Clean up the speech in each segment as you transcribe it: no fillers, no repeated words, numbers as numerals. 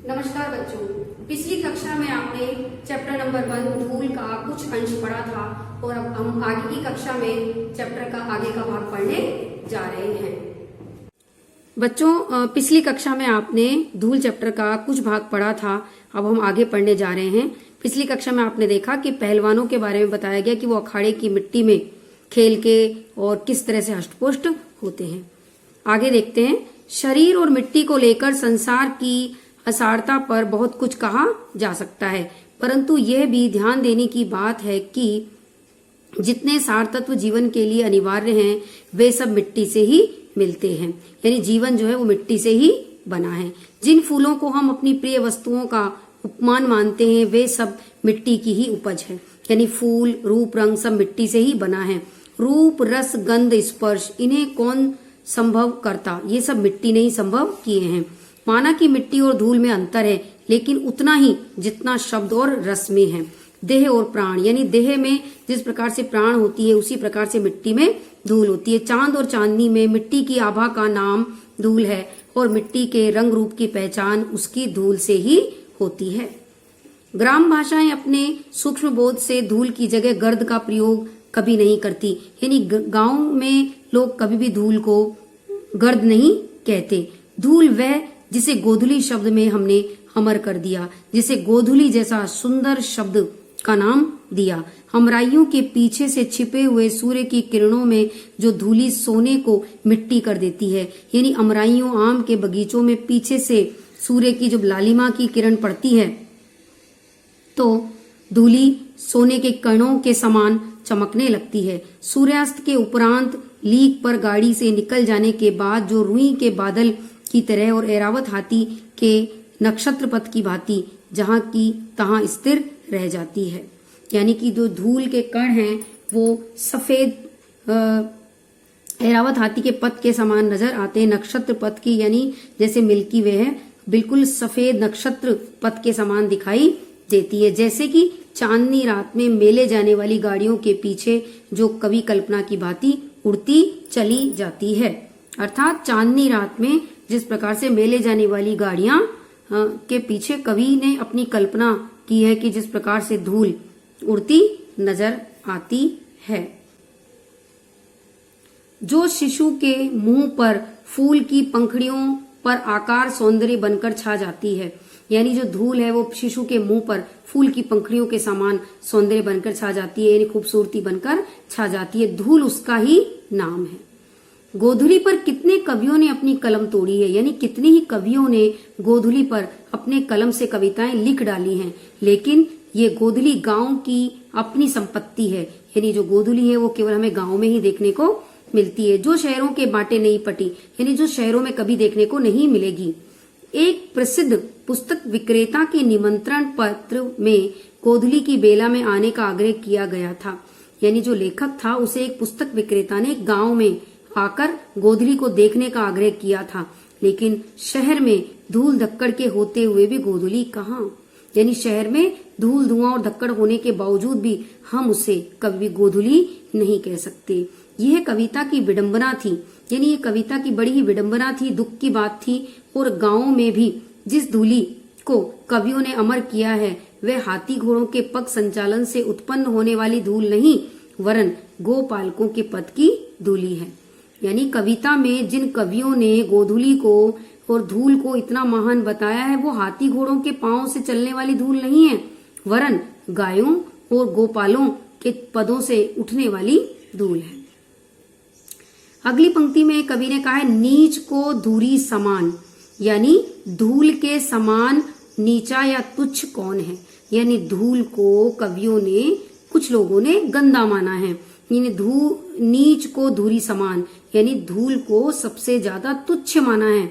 नमस्कार बच्चों, पिछली कक्षा में आपने चैप्टर नंबर 1 धूल का कुछ अंश पढ़ा था और अब हम आगे की कक्षा में चैप्टर का आगे का भाग पढ़ने जा रहे हैं। बच्चों, पिछली कक्षा में आपने धूल चैप्टर का कुछ भाग पढ़ा था, अब हम आगे पढ़ने जा रहे हैं। पिछली कक्षा में आपने देखा कि पहलवानों के बारे में बताया गया कि वो अखाड़े की मिट्टी में खेल के और किस तरह से हष्टपुष्ट होते हैं। आगे देखते हैं। शरीर और मिट्टी को लेकर संसार की असारता पर बहुत कुछ कहा जा सकता है, परंतु यह भी ध्यान देने की बात है कि जितने सार तत्व जीवन के लिए अनिवार्य हैं वे सब मिट्टी से ही मिलते हैं। यानी जीवन जो है वो मिट्टी से ही बना है। जिन फूलों को हम अपनी प्रिय वस्तुओं का उपमान मानते हैं वे सब मिट्टी की ही उपज है। यानी फूल, रूप, रंग सब मिट्टी से ही बना है। रूप, रस, गंध, स्पर्श इन्हें कौन संभव करता? ये सब मिट्टी ने ही संभव किए हैं। माना कि मिट्टी और धूल में अंतर है, लेकिन उतना ही जितना शब्द और रस में है। देह और प्राण, यानी देह में जिस प्रकार से प्राण होती है उसी प्रकार से मिट्टी में धूल होती है। चांद और चांदनी में मिट्टी की आभा का नाम धूल है और मिट्टी के रंग रूप की पहचान उसकी धूल से ही होती है। ग्राम भाषाएं अपने सूक्ष्म बोध से धूल की जगह गर्द का प्रयोग कभी नहीं करती। यानी गांव में लोग कभी भी धूल को गर्द नहीं कहते। धूल वह जिसे गोधुली शब्द में हमने अमर कर दिया, जिसे गोधुली जैसा सुंदर शब्द का नाम दिया। हमराइयों के पीछे से छिपे हुए सूर्य की किरणों में जो धूली सोने को मिट्टी कर देती है। यानी अमराइयों, आम के बगीचों में पीछे से सूर्य की जब लालिमा की किरण पड़ती है तो धूली सोने के कणों के समान चमकने लगती है। सूर्यास्त के उपरांत लीक पर गाड़ी से निकल जाने के बाद जो रुई के बादल की तरह और ऐरावत हाथी के नक्षत्र पथ की भांति जहां की तहां स्थिर रह जाती है। यानी कि जो धूल के कण हैं वो सफेद ऐरावत हाथी के पथ के समान नजर आते हैं। नक्षत्र पथ की, यानी जैसे मिल्की वे है, बिल्कुल सफेद नक्षत्र पथ के समान दिखाई देती है। जैसे कि चांदनी रात में मेले जाने वाली गाड़ियों के पीछे जो कवि कल्पना की भांति उड़ती चली जाती है। अर्थात चांदनी रात में जिस प्रकार से मेले जाने वाली गाड़ियां के पीछे कवि ने अपनी कल्पना की है कि जिस प्रकार से धूल उड़ती नजर आती है। जो शिशु के मुंह पर फूल की पंखुड़ियों पर आकार सौंदर्य बनकर छा जाती है। यानी जो धूल है वो शिशु के मुंह पर फूल की पंखुड़ियों के समान सौंदर्य बनकर छा जाती है, यानी खूबसूरती बनकर छा जाती है। धूल उसका ही नाम है। गोधुली पर कितने कवियों ने अपनी कलम तोड़ी है। यानी कितने ही कवियों ने गोधुली पर अपने कलम से कविताएं लिख डाली हैं, लेकिन ये गोधुली गांव की अपनी संपत्ति है। यानी जो गोधुली है वो केवल हमें गांव में ही देखने को मिलती है, जो शहरों के बाटे नहीं पटी, यानी जो शहरों में कभी देखने को नहीं मिलेगी। एक प्रसिद्ध पुस्तक विक्रेता के निमंत्रण पत्र में गोधुली की बेला में आने का आग्रह किया गया था। यानी जो लेखक था उसे एक पुस्तक विक्रेता ने गांव में आकर गोधुली को देखने का आग्रह किया था, लेकिन शहर में धूल धक्कड़ के होते हुए भी गोधुली कहाँ। यानी शहर में धूल धुआं और धक्कड़ होने के बावजूद भी हम उसे कभी गोधुली नहीं कह सकते। यह कविता की विडंबना थी। यानी ये कविता की बड़ी ही विडंबना थी, दुख की बात थी। और गांव में भी जिस धूली को कवियों ने अमर किया है वह हाथी घोड़ों के पग संचालन से उत्पन्न होने वाली धूल नहीं, वरन गोपालकों के पद की धूली है। यानी कविता में जिन कवियों ने गोधुली को और धूल को इतना महान बताया है वो हाथी घोड़ों के पांव से चलने वाली धूल नहीं है, वरन गायों और गोपालों के पदों से उठने वाली धूल है। अगली पंक्ति में कवि ने कहा है नीच को धूरी समान, यानी धूल के समान नीचा या तुच्छ कौन है। यानी धूल को कवियों ने, कुछ लोगों ने गंदा माना है। यानी नीच को धूरी समान, यानी धूल को सबसे ज्यादा तुच्छ माना है।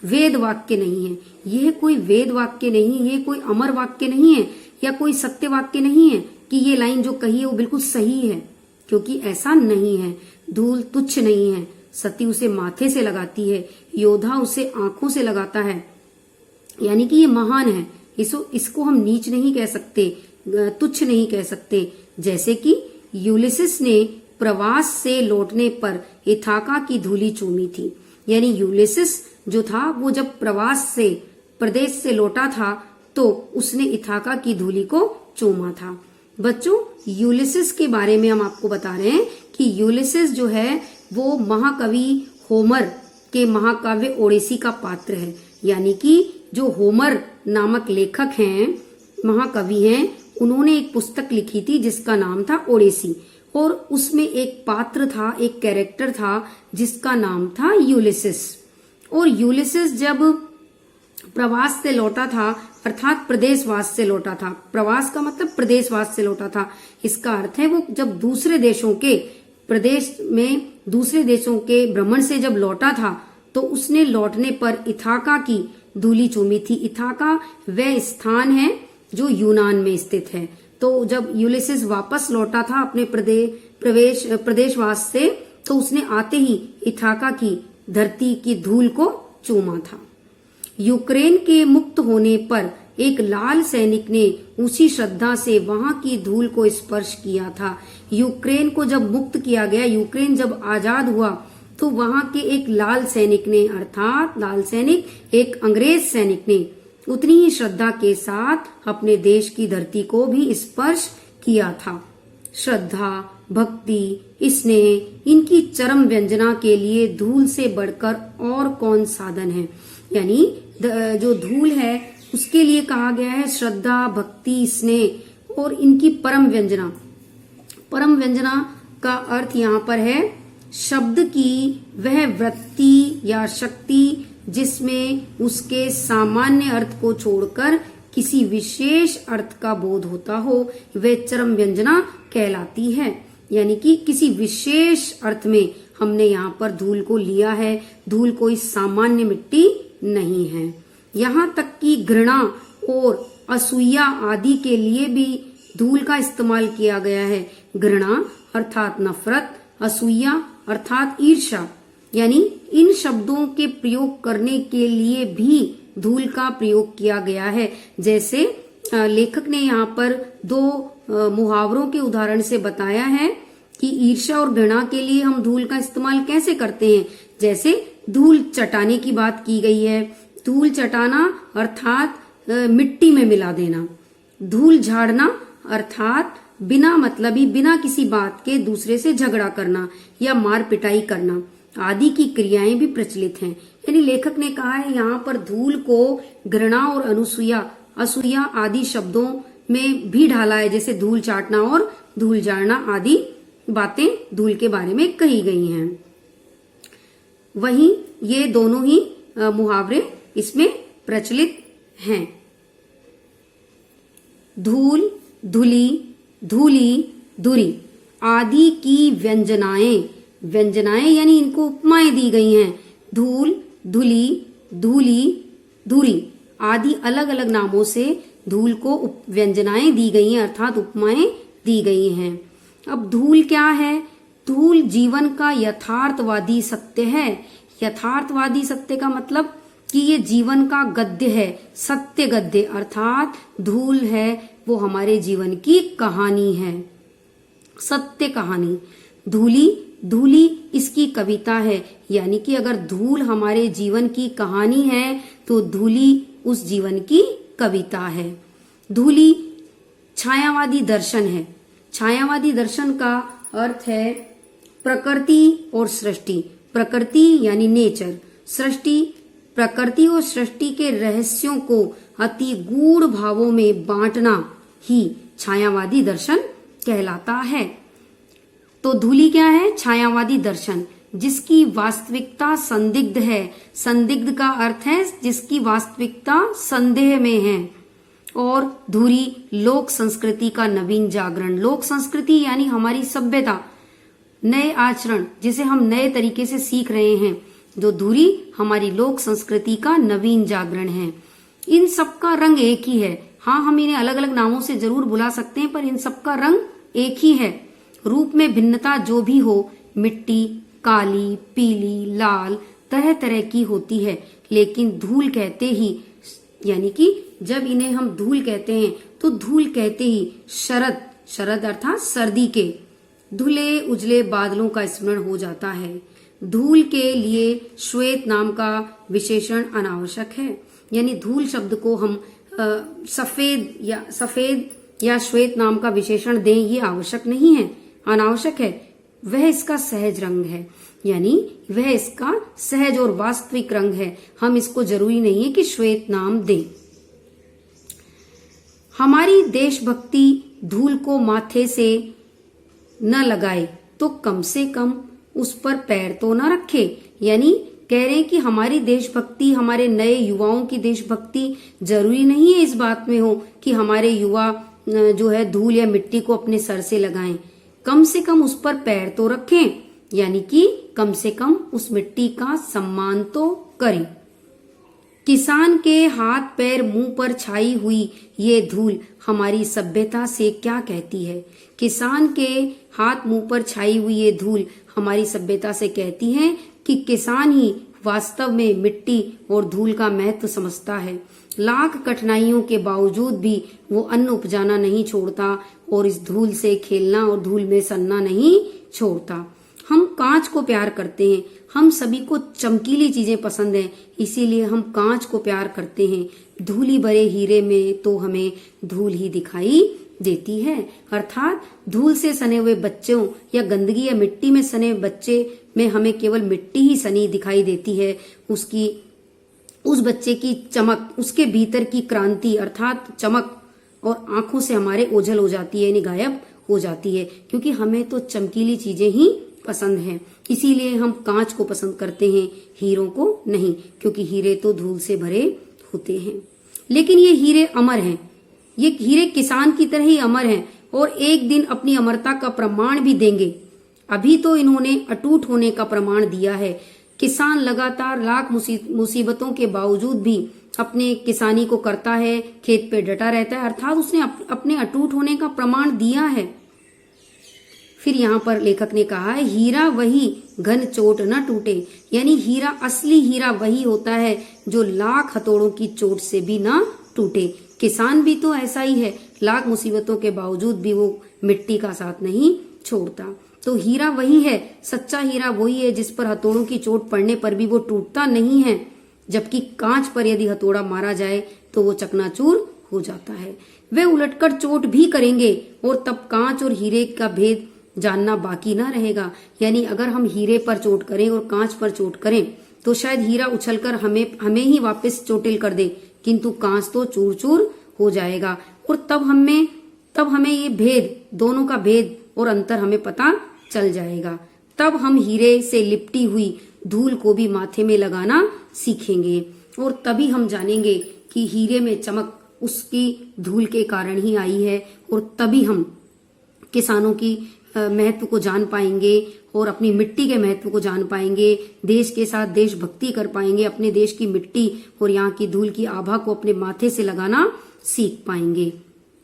वेद वाक्य नहीं है, यह कोई वेद वाक्य नहीं, ये कोई अमर वाक्य नहीं है या कोई सत्य वाक्य नहीं है कि ये लाइन जो कही है वो बिल्कुल सही है, क्योंकि ऐसा नहीं है। धूल तुच्छ नहीं है। सती उसे माथे से लगाती है, योद्धा उसे आंखों से लगाता है, यानी कि ये महान है। इसको हम नीच नहीं कह सकते, तुच्छ नहीं कह सकते। जैसे कि यूलिसिस ने प्रवास से लौटने पर इथाका की धूली चूमी थी। यानी यूलिसिस जो था वो जब प्रवास से प्रदेश से लौटा था तो उसने इथाका की धूलि को चूमा था। बच्चों, यूलिसिस के बारे में हम आपको बता रहे हैं कि यूलिसिस जो है वो महाकवि होमर के महाकाव्य ओडेसी का पात्र है। यानी कि जो होमर नामक लेखक हैं, महाकवि हैं, उन्होंने एक पुस्तक लिखी थी जिसका नाम था ओडेसी, और उसमें एक पात्र था, एक कैरेक्टर था जिसका नाम था यूलिसिस। और यूलिसिस जब प्रवास से लौटा था, अर्थात प्रदेशवास से लौटा था, प्रवास का मतलब प्रदेशवास से लौटा था, इसका अर्थ है वो जब दूसरे देशों के प्रदेश में दूसरे देशों के भ्रमण से जब लौटा था तो उसने लौटने पर इथाका की धूलि चूमी थी। इथाका वह स्थान है जो यूनान में स्थित है। तो जब यूलिसिस वापस लौटा था अपने प्रदेशवास से, तो उसने आते ही इथाका की धरती की धूल को चूमा था। यूक्रेन के मुक्त होने पर एक लाल सैनिक ने उसी श्रद्धा से वहां की धूल को स्पर्श किया था। यूक्रेन को जब मुक्त किया गया, यूक्रेन जब आजाद हुआ, तो वहां के एक लाल सैनिक ने, अर्थात लाल सैनिक एक अंग्रेज सैनिक ने उतनी ही श्रद्धा के साथ अपने देश की धरती को भी स्पर्श किया था। श्रद्धा, भक्ति, स्नेह, इनकी चरम व्यंजना के लिए धूल से बढ़कर और कौन साधन है। यानी जो धूल है उसके लिए कहा गया है श्रद्धा, भक्ति, स्नेह और इनकी परम व्यंजना। परम व्यंजना का अर्थ यहाँ पर है शब्द की वह वृत्ति या शक्ति जिसमें उसके सामान्य अर्थ को छोड़कर किसी विशेष अर्थ का बोध होता हो, वह चरम व्यंजना कहलाती है। यानी कि किसी विशेष अर्थ में हमने यहाँ पर धूल को लिया है। धूल कोई सामान्य मिट्टी नहीं है। यहाँ तक कि घृणा और असूया आदि के लिए भी धूल का इस्तेमाल किया गया है। घृणा अर्थात नफरत, असूया अर्थात ईर्ष्या, यानी इन शब्दों के प्रयोग करने के लिए भी धूल का प्रयोग किया गया है। जैसे लेखक ने यहाँ पर दो मुहावरों के उदाहरण से बताया है कि ईर्ष्या और घृणा के लिए हम धूल का इस्तेमाल कैसे करते हैं। जैसे धूल चटाने की बात की गई है। धूल चटाना अर्थात मिट्टी में मिला देना। धूल झाड़ना अर्थात बिना मतलबी, बिना किसी बात के दूसरे से झगड़ा करना या मार पिटाई करना आदि की क्रियाएं भी प्रचलित हैं। यानी लेखक ने कहा है यहाँ पर धूल को घृणा और असूया आदि शब्दों में भी ढाला है। जैसे धूल चाटना और धूल झाड़ना आदि बातें धूल के बारे में कही गई हैं। वहीं ये दोनों ही मुहावरे इसमें प्रचलित हैं। धूल, धुली, धूली, धुरी आदि की व्यंजनाएं यानी इनको उपमाएं दी गई हैं। धूल, धुली, धूली, धुरी आदि अलग अलग नामों से धूल को व्यंजनाएं दी गई हैं, अर्थात उपमाएं दी गई हैं। अब धूल क्या है? धूल जीवन का यथार्थवादी सत्य है। यथार्थवादी सत्य का मतलब कि ये जीवन का गद्य है, सत्य गद्य, अर्थात धूल है वो हमारे जीवन की कहानी है, सत्य कहानी। धूली इसकी कविता है। यानी कि अगर धूल हमारे जीवन की कहानी है तो धूली उस जीवन की कविता है। धूली छायावादी दर्शन है। छायावादी दर्शन का अर्थ है प्रकृति और सृष्टि। प्रकृति यानी नेचर, सृष्टि, प्रकृति और सृष्टि के रहस्यों को अति गूढ़ भावों में बांटना ही छायावादी दर्शन कहलाता है। तो धूली क्या है? छायावादी दर्शन जिसकी वास्तविकता संदिग्ध है। संदिग्ध का अर्थ है जिसकी वास्तविकता संदेह में है। और धुरी लोक संस्कृति का नवीन जागरण। लोक संस्कृति यानी हमारी सभ्यता, नए आचरण जिसे हम नए तरीके से सीख रहे हैं। जो धुरी हमारी लोक संस्कृति का नवीन जागरण है। इन सबका रंग एक ही है। हाँ, हम इन्हें अलग अलग नामों से जरूर बुला सकते हैं पर इन सबका रंग एक ही है। रूप में भिन्नता जो भी हो, मिट्टी काली, पीली, लाल तरह तरह की होती है, लेकिन धूल कहते ही, यानी कि जब इन्हें हम धूल कहते हैं तो धूल कहते ही शरद अर्थात सर्दी के धुले उजले बादलों का स्मरण हो जाता है। धूल के लिए श्वेत नाम का विशेषण अनावश्यक है। यानी धूल शब्द को हम सफेद या श्वेत नाम का विशेषण दें, ये आवश्यक नहीं है, अनावश्यक है। वह इसका सहज रंग है, यानी वह इसका सहज और वास्तविक रंग है। हम इसको जरूरी नहीं है कि श्वेत नाम दें। हमारी देशभक्ति धूल को माथे से न लगाए तो कम से कम उस पर पैर तो न रखे। यानी कह रहे हैं कि हमारी देशभक्ति, हमारे नए युवाओं की देशभक्ति जरूरी नहीं है इस बात में हो कि हमारे युवा जो है धूल या मिट्टी को अपने सर से लगाएं, कम से कम उस पर पैर तो रखें, यानी कि कम से कम उस मिट्टी का सम्मान तो करें। किसान के हाथ पैर मुंह पर छाई हुई ये धूल हमारी सभ्यता से क्या कहती है। किसान के हाथ मुंह पर छाई हुई ये धूल हमारी सभ्यता से कहती है कि किसान ही वास्तव में मिट्टी और धूल का महत्व समझता है। लाख कठिनाइयों के बावजूद भी वो अन्न उपजाना नहीं छोड़ता और इस धूल से खेलना और धूल में सनना नहीं छोड़ता। हम कांच को प्यार करते हैं, हम सभी को चमकीली चीजें पसंद हैं, इसीलिए हम कांच को प्यार करते हैं। धूली भरे हीरे में तो हमें धूल ही दिखाई देती है। अर्थात धूल से सने हुए बच्चों या गंदगी या मिट्टी में सने बच्चे में हमें केवल मिट्टी ही सनी दिखाई देती है। उस बच्चे की चमक, उसके भीतर की क्रांति अर्थात चमक और आंखों से हमारे ओझल हो जाती है, यानी गायब हो जाती है, क्योंकि हमें तो चमकीली चीजें ही पसंद है। इसीलिए हम कांच को पसंद करते हैं, हीरों को नहीं, क्योंकि हीरे तो धूल से भरे होते हैं। लेकिन ये हीरे अमर हैं, ये हीरे किसान की तरह ही अमर हैं और एक दिन अपनी अमरता का प्रमाण भी देंगे। अभी तो इन्होंने अटूट होने का प्रमाण दिया है। किसान लगातार लाख मुसीबतों के बावजूद भी अपने किसानी को करता है, खेत पे डटा रहता है, अर्थात उसने अपने अटूट होने का प्रमाण दिया है। फिर यहाँ पर लेखक ने कहा है, हीरा वही घन चोट न टूटे, यानी हीरा, असली हीरा वही होता है जो लाख हथौड़ों की चोट से भी न टूटे। किसान भी तो ऐसा ही है, लाख मुसीबतों के बावजूद भी वो मिट्टी का साथ नहीं छोड़ता। तो हीरा वही है, सच्चा हीरा वही है जिस पर हथौड़ों की चोट पड़ने पर भी वो टूटता नहीं है, जबकि कांच पर यदि हथौड़ा मारा जाए तो वो चकनाचूर हो जाता है। वे उलटकर चोट भी करेंगे और तब कांच और हीरे का भेद जानना बाकी ना रहेगा। यानी अगर हम हीरे पर चोट करें और कांच पर चोट करें तो शायद हीरा उछलकर हमें ही वापस चोटिल कर दे, किंतु कांच तो चूर चूर हो जाएगा और तब हमें ये भेद, दोनों का भेद और अंतर हमें पता चल जाएगा। तब हम हीरे से लिपटी हुई धूल को भी माथे में लगाना सीखेंगे और तभी हम जानेंगे कि हीरे में चमक उसकी धूल के कारण ही आई है और तभी हम किसानों की महत्व को जान पाएंगे और अपनी मिट्टी के महत्व को जान पाएंगे, देश के साथ देशभक्ति कर पाएंगे, अपने देश की मिट्टी और यहाँ की धूल की आभा को अपने माथे से लगाना सीख पाएंगे।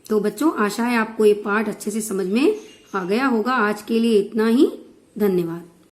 तो बच्चों, आशा है आपको ये पाठ अच्छे से समझ में आ गया होगा। आज के लिए इतना ही, धन्यवाद।